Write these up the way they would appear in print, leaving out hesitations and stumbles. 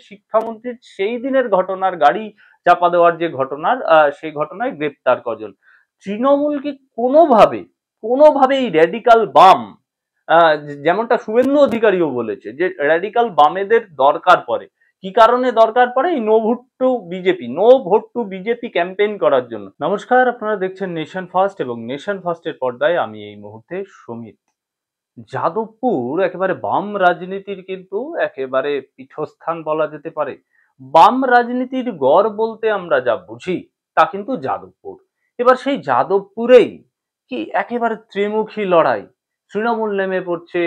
শিক্ষামন্ত্রীর সেই দিনের ঘটনার গাড়ি চাপা দেওয়ার যে ঘটনার সেই ঘটনায় গ্রেপ্তার কজন? তৃণমূল কি কোনোভাবেই র্যাডিকাল বাম, যেমনটা শুভেন্দু অধিকারীও বলেছে যে র্যাডিকাল বামেদের দরকার পড়ে, কি কারণে দরকার পড়ে? এই no vote to BJP campaign করার জন্য। নমস্কার, আপনারা দেখছেন নেশন ফার্স্ট এবং নেশন ফার্স্টের পর্দায় আমি এই মুহূর্তে সুমিত। যাদবপুর একেবারে বাম রাজনীতির কিন্তু একেবারে পীঠস্থান বলা যেতে পারে। বাম রাজনীতির গড় বলতে আমরা যা বুঝি তা কিন্তু যাদবপুর। এবার সেই যাদবপুরেই কি একেবারে ত্রিমুখী লড়াই। তৃণমূল নেমে পড়ছে,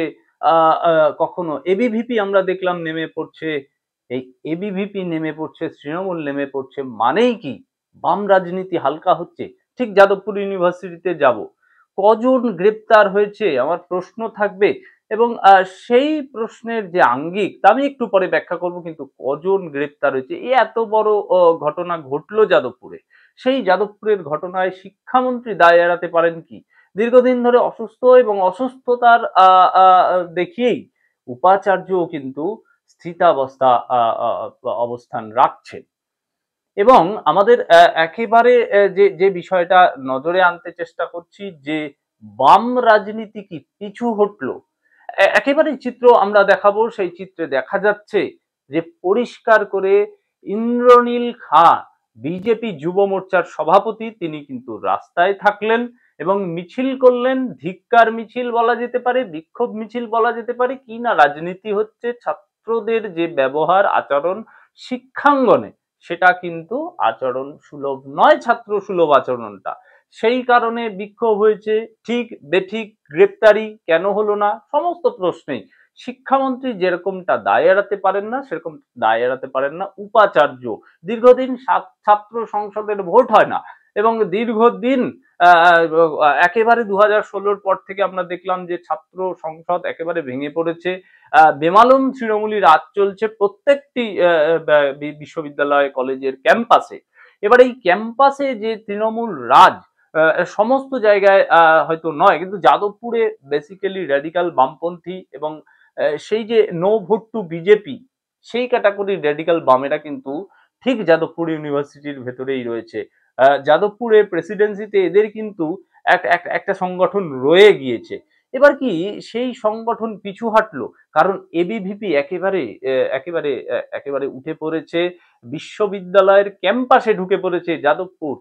কখনো এবিভিপি আমরা দেখলাম নেমে পড়ছে। এই এবিভিপি নেমে পড়ছে, তৃণমূল নেমে পড়ছে মানেই কি বাম রাজনীতি হালকা হচ্ছে? ঠিক যাদবপুর ইউনিভার্সিটিতে যাব, কজন গ্রেপ্তার হয়েছে আমার প্রশ্ন থাকবে, এবং সেই প্রশ্নের যে আঙ্গিক তা আমি একটু পরে ব্যাখ্যা করব, কিন্তু কজন গ্রেপ্তার হয়েছে, এই এত বড় ঘটনা ঘটলো যাদবপুরে, সেই যাদবপুরের ঘটনায় শিক্ষামন্ত্রী দায় এড়াতে পারেন কি? দীর্ঘদিন ধরে অসুস্থ এবং অসুস্থতার দেখিয়েই উপাচার্যও কিন্তু স্থিতাবস্থা অবস্থান রাখছেন। এবং আমাদের একেবারে যে যে বিষয়টা নজরে আনতে চেষ্টা করছি, যে বাম রাজনীতি কি পিছু হটলো, একেবারে চিত্র আমরা দেখাবো। সেই চিত্রে দেখা যাচ্ছে যে পরিষ্কার করে ইন্দ্রনীল খাঁ, বিজেপি যুব মোর্চার সভাপতি, তিনি কিন্তু রাস্তায় থাকলেন এবং মিছিল করলেন। ধিক্কার মিছিল বলা যেতে পারে, বিক্ষোভ মিছিল বলা যেতে পারে, কি না রাজনীতি হচ্ছে ছাত্রদের যে ব্যবহার আচরণ শিক্ষাঙ্গনে, সেটা কিন্তু আচরণ সুলভ নয়, ছাত্র সুলভ আচরণটা। সেই কারণে বিক্ষোভ হয়েছে। ঠিক বেঠিক গ্রেপ্তারি কেন হলো না, সমস্ত প্রশ্নেই শিক্ষামন্ত্রী যেরকমটা দায় এড়াতে পারেন না, সেরকম দায় এড়াতে পারেন না উপাচার্য। দীর্ঘদিন ছাত্র সংসদের ভোট হয় না, এবং দীর্ঘদিন একেবারে 2016-র পর থেকে আমরা দেখলাম যে ছাত্র সংসদ একেবারে ভেঙে পড়েছে। বেমালুম তৃণমূলী রাজ চলছে প্রত্যেকটি বিশ্ববিদ্যালয় কলেজের ক্যাম্পাসে। এবার এই ক্যাম্পাসে যে তৃণমূল রাজ সমস্ত জায়গায় হয়তো নয়, কিন্তু যাদবপুরে বেসিক্যালি র্যাডিকাল বামপন্থী এবং সেই যে নো ভোট টু বিজেপি, সেই ক্যাটাগরির র্যাডিকাল বামেরা কিন্তু ঠিক যাদবপুর ইউনিভার্সিটির ভেতরেই রয়েছে। যাদবপুরে প্রেসিডেন্সিতে এদের কিন্তু একটা সংগঠন রয়ে গিয়েছে। এবার কি সেই সংগঠন পিছু হাঁটলো, কারণ এবিভিপি একেবারে উঠে পড়েছে বিশ্ববিদ্যালয়ের ক্যাম্পাসে, ঢুকে পড়েছে যাদবপুর।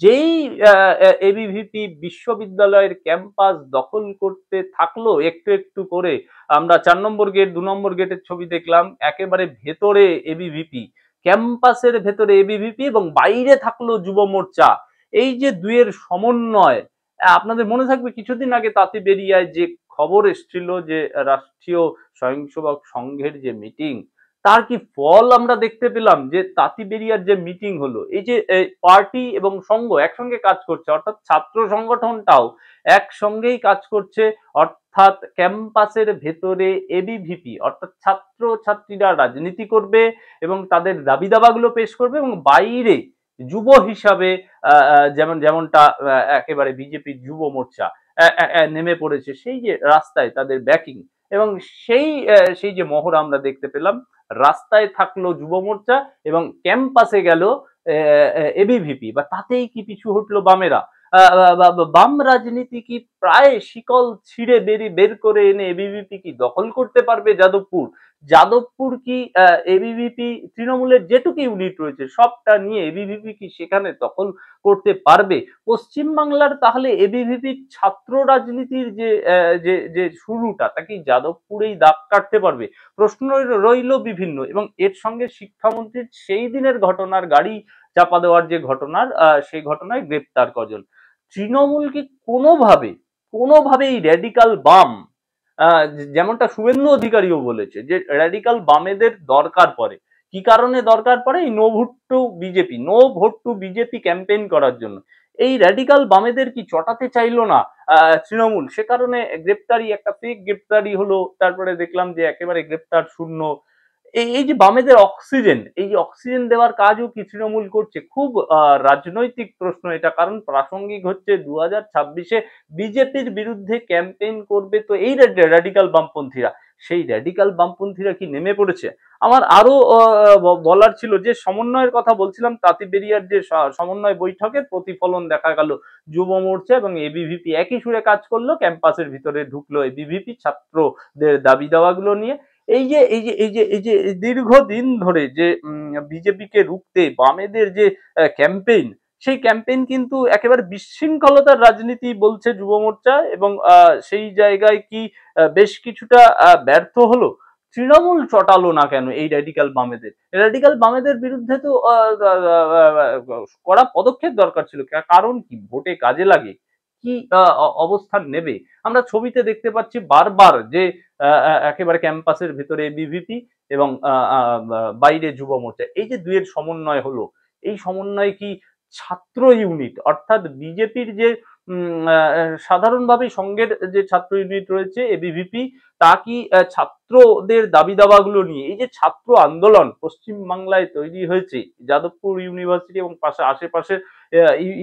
যেই এবিভিপি বিশ্ববিদ্যালয়ের ক্যাম্পাস দখল করতে থাকলো একটু একটু করে, আমরা 4 নম্বর গেট 2 নম্বর গেটের ছবি দেখলাম, একেবারে ভেতরে এবিভিপি, ক্যাম্পাসের ভেতরে এবিভিপি এবং বাইরে থাকলো যুব মোর্চা। এই যে দুয়ের সমন্বয়, আপনাদের মনে থাকবে কিছুদিন আগে তাঁতিবেরিয়ায় যে খবর এসেছিল যে রাষ্ট্রীয় স্বয়ংসেবক সংঘের যে মিটিং, তার কি ফল আমরা দেখতে পেলাম, যে তাঁতিবেরিয়ার যে মিটিং হলো, এই যে পার্টি এবং সংঘ একসঙ্গে কাজ করছে, অর্থাৎ ছাত্র সংগঠনটাও একসঙ্গেই কাজ করছে, অর্থাৎ ক্যাম্পাসের ভেতরে এবিভিপি অর্থাৎ ছাত্র ছাত্রীরা রাজনীতি করবে এবং তাদের দাবি দাবাগুলো পেশ করবে, এবং বাইরে যুব হিসাবে যেমনটা একেবারে বিজেপির যুব মোর্চা নেমে পড়েছে সেই যে রাস্তায় তাদের ব্যাকিং, এবং সেই যে মহড়া আমরা দেখতে পেলাম, রাস্তায় থাকলো যুব মোর্চা এবং ক্যাম্পাসে গেল এবিভিপি, বা তাতেই কি পিছু হটলো বামেরা? বাম রাজনীতি কি প্রায় শিকল ছিঁড়ে বের করে এনে এবিভিপি কি দখল করতে পারবে যাদবপুর? যাদবপুর কি এবিভিপি তৃণমূলের যেটুকু ইউনিট রয়েছে সবটা নিয়ে এবিভিপি কি সেখানে দখল করতে পারবে? পশ্চিমবাংলার তাহলে এবিভিপির ছাত্র রাজনীতির যে শুরুটা, তা কি যাদবপুরেই দাগ কাটতে পারবে? প্রশ্ন রইল বিভিন্ন, এবং এর সঙ্গে শিক্ষামন্ত্রীর সেই দিনের ঘটনার গাড়ি চাপা দেওয়ার যে ঘটনার সেই ঘটনায় গ্রেপ্তার কজন? তৃণমূল কি কোনোভাবেই র্যাডিকাল বাম, যেমনটা শুভেন্দু অধিকারীও বলেছে যে র্যাডিকাল বামেদের দরকার পড়ে, কি কারণে দরকার পড়ে? এই no vote to BJP campaign করার জন্য। এই র্যাডিকাল বামেদের কি চটাতে চাইলো না তৃণমূল, সে কারণে গ্রেপ্তারি, একটা ফেক গ্রেপ্তারি হলো, তারপরে দেখলাম যে একেবারে গ্রেপ্তার শূন্য। এই যে বামেদের অক্সিজেন, এই যে অক্সিজেন দেওয়ার কাজও কি তৃণমূল করছে? খুব রাজনৈতিক প্রশ্ন এটা, কারণ প্রাসঙ্গিক হচ্ছে ২০২৬-এ বিজেপির বিরুদ্ধে ক্যাম্পেইন করবে তো এই র্যাডিক্যাল বামপন্থীরা, সেই র্যাডিক্যাল বামপন্থীরা কি নেমে পড়েছে? আমার আরো বলার ছিল, যে সমন্বয়ের কথা বলছিলাম, তাঁতিবেরিয়ার যে সমন্বয় বৈঠকের প্রতিফলন দেখা গেল। যুব মোর্চা এবং এবিভিপি একই সুরে কাজ করলো, ক্যাম্পাসের ভিতরে ঢুকলো এবিভিপি ছাত্রদের দাবি দাওয়াগুলো নিয়ে। এই যে দীর্ঘদিন ধরে যে বিজেপিকে রুখতে বামেদের যে ক্যাম্পেইন, সেই ক্যাম্পেইন কিন্তু একেবারে বিশৃঙ্খলতার রাজনীতি বলছে যুব মোর্চা, এবং সেই জায়গায় কি বেশ কিছুটা ব্যর্থ হলো? তৃণমূল চটালো না কেন এই র্যাডিক্যাল বামেদের? র্যাডিক্যাল বামেদের বিরুদ্ধে তো কড়া পদক্ষেপ দরকার ছিল। কারণ কি? ভোটে কাজে লাগে, কি অবস্থান নেবে? আমরা ছবিতে দেখতে পাচ্ছি বারবার যে একেবারে ক্যাম্পাসের ভিতরে বিভিপি এবং বাইরে যুব মোর্চা, এই যে দুয়ের সমন্বয় হলো, এই সমন্বয় কি ছাত্র ইউনিট অর্থাৎ বিজেপির যে সাধারণভাবেই সঙ্গের যে ছাত্র ইউনিট রয়েছে এবিভিপি, তা কি ছাত্রদের দাবি দাওয়াগুলো নিয়ে, এই যে ছাত্র আন্দোলন পশ্চিম বাংলায় তৈরি হয়েছে, যাদবপুর ইউনিভার্সিটি এবং আশেপাশের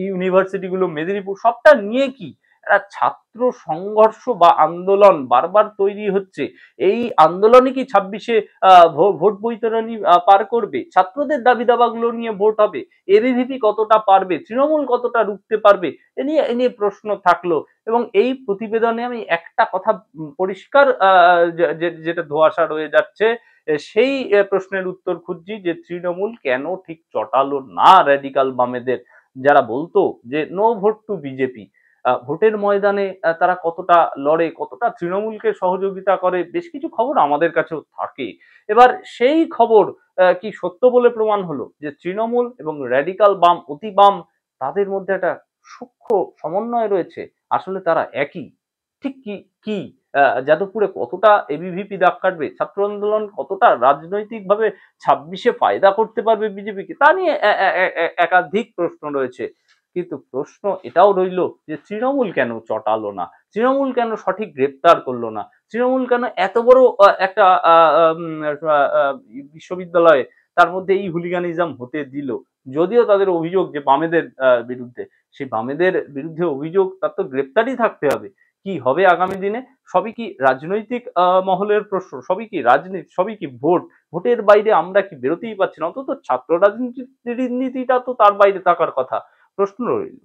ইউনিভার্সিটি গুলো, মেদিনীপুর, সবটা নিয়ে কি একটা ছাত্র সংঘর্ষ বা আন্দোলন বারবার তৈরি হচ্ছে? এই আন্দোলনই কি ২৬-এ ভোট বৈতরণী পার করবে? ছাত্রদের দাবি দাবাগুলো নিয়ে ভোট হবে? এবিভিপি কতটা পারবে? তৃণমূল কতটা রুখতে পারবে? এ নিয়ে প্রশ্ন থাকলো। এবং এই প্রতিবেদনে আমি একটা কথা পরিষ্কার যেটা ধোঁয়াশা রয়ে যাচ্ছে, সেই প্রশ্নের উত্তর খুঁজছি, যে তৃণমূল কেন ঠিক চটালো না র্যাডিক্যাল বামেদের? যারা বলতো যে নো ভোট টু বিজেপি, ভোটের ময়দানে তারা কতটা লড়ে, কতটা তৃণমূলকে সহযোগিতা করে, বেশ কিছু খবর আমাদের কাছেও থাকে। এবার সেই খবর কি সত্য বলে প্রমাণ হলো যে তৃণমূল এবং র্যাডিক্যাল বাম, অতি বাম, তাদের মধ্যে একটা সূক্ষ্ম সমন্বয় রয়েছে, আসলে তারা একই। ঠিক কি কি যাদবপুরে কতটা এবিভিপি দাগ কাটবে, ছাত্র আন্দোলন কতটা রাজনৈতিকভাবে ২৬-এ ফায়দা করতে পারবে বিজেপিকে, তা নিয়ে একাধিক প্রশ্ন রয়েছে। কিন্তু প্রশ্ন এটাও রইল যে তৃণমূল কেন চটালো না? তৃণমূল কেন সঠিক গ্রেপ্তার করলো না? তৃণমূল কেন এত বড় একটা বিশ্ববিদ্যালয়ে তার মধ্যে এই হুলিগানিজম হতে দিল? যদিও তাদের অভিযোগ যে বামেদের বিরুদ্ধে, সেই বামেদের বিরুদ্ধে অভিযোগ, তার তো গ্রেপ্তারই থাকতে হবে। কি হবে আগামী দিনে? সবই কি রাজনৈতিক মহলের প্রশ্ন? সবই কি রাজনীতি? সবই কি ভোট? ভোটের বাইরে আমরা কি বেরোতেই পারছি না? অন্তত ছাত্র রাজনীতিটা তো তার বাইরে থাকার কথা। প্রশ্ন রইল।